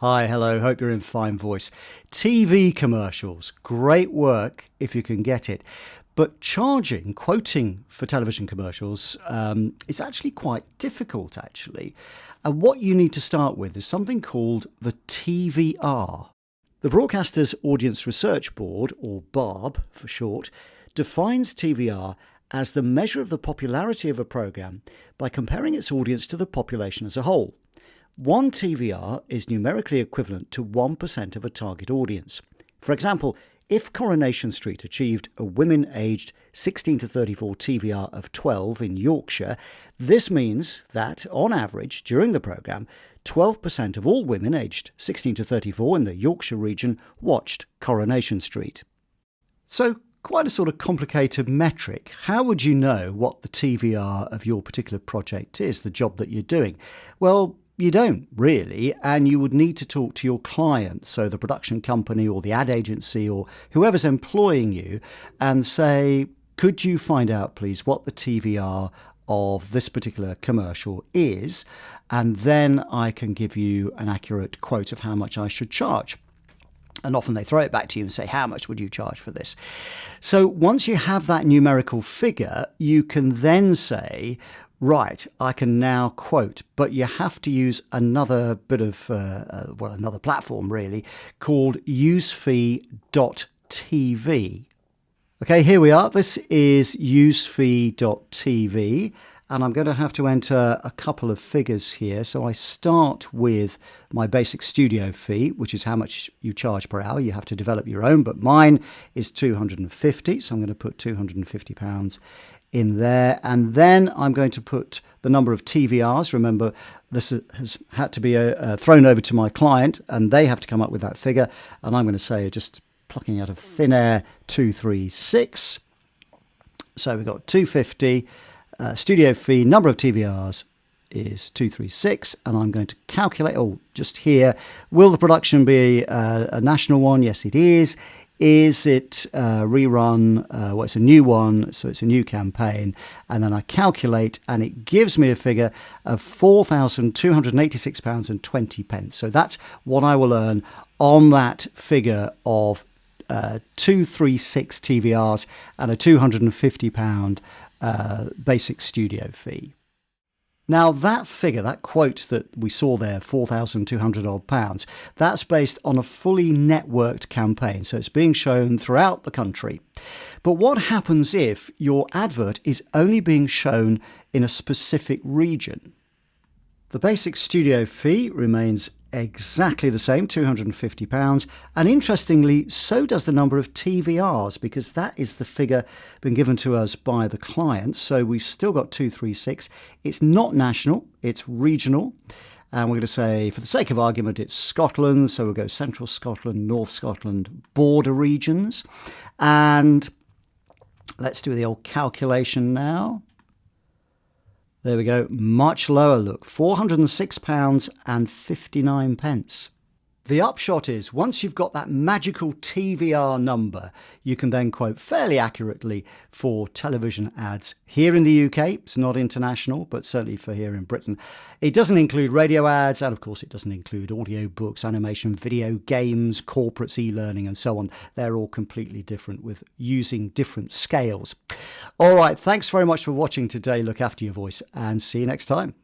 Hi, hello, hope you're in fine voice. TV commercials, great work if you can get it. But quoting for television commercials, is actually quite difficult, actually. And what you need to start with is something called the TVR. The Broadcasters Audience Research Board, or BARB for short, defines TVR as the measure of the popularity of a programme by comparing its audience to the population as a whole. One TVR is numerically equivalent to 1% of a target audience. For example, if Coronation Street achieved a women aged 16 to 34 TVR of 12 in Yorkshire, this means that, on average, during the programme, 12% of all women aged 16 to 34 in the Yorkshire region watched Coronation Street. So, quite a sort of complicated metric. How would you know what the TVR of your particular project is, the job that you're doing? Well, you don't really, and you would need to talk to your client, so the production company or the ad agency or whoever's employing you, and say, could you find out, please, what the TVR of this particular commercial is, and then I can give you an accurate quote of how much I should charge. And often they throw it back to you and say, how much would you charge for this? So once you have that numerical figure, you can then say, right, I can now quote, but you have to use another bit of, another platform really, called usefee.tv. Okay, here we are. This is usefee.tv, and I'm going to have to enter a couple of figures here. So I start with my basic studio fee, which is how much you charge per hour. You have to develop your own, but mine is £250, so I'm going to put £250 in there, and then I'm going to put the number of TVRs. Remember, this has had to be thrown over to my client, and they have to come up with that figure, and I'm going to say, just plucking out of thin air, 236. So we've got 250, studio fee, number of TVRs is 236, and I'm going to calculate, just here, will the production be a national one? Yes, it is. Is it rerun? It's a new one, so it's a new campaign. And then I calculate, and it gives me a figure of £4,286.20. So that's what I will earn on that figure of 236 TVRs and a £250 basic studio fee. Now that figure, that quote that we saw there, £4,200 odd, that's based on a fully networked campaign. So it's being shown throughout the country. But what happens if your advert is only being shown in a specific region? The basic studio fee remains exactly the same, £250. And interestingly, so does the number of TVRs, because that is the figure been given to us by the client. So we've still got 236. It's not national, it's regional. And we're going to say, for the sake of argument, it's Scotland. So we'll go Central Scotland, North Scotland, border regions. And let's do the old calculation now. There we go, much lower, look, £406.59. The upshot is, once you've got that magical TVR number, you can then quote fairly accurately for television ads here in the UK. It's not international, but certainly for here in Britain. It doesn't include radio ads, and of course it doesn't include audio books, animation, video, games, corporates, e-learning, and so on. They're all completely different with using different scales. All right, thanks very much for watching today. Look after your voice and see you next time.